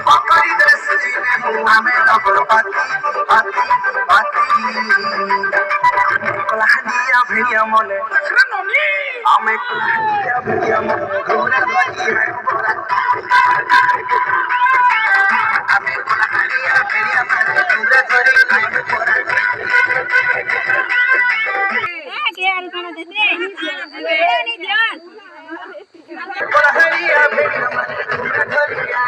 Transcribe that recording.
पकड़ी दसरी में मुँह में लबर पाती कलाहनिया भेड़िया मने हमें कलाहनिया भेड़िया मने घूरे लगी है हमें कलाहनिया भेड़िया मने घूरे लगी कलाहनिया भेड़िया मने घूरे लगी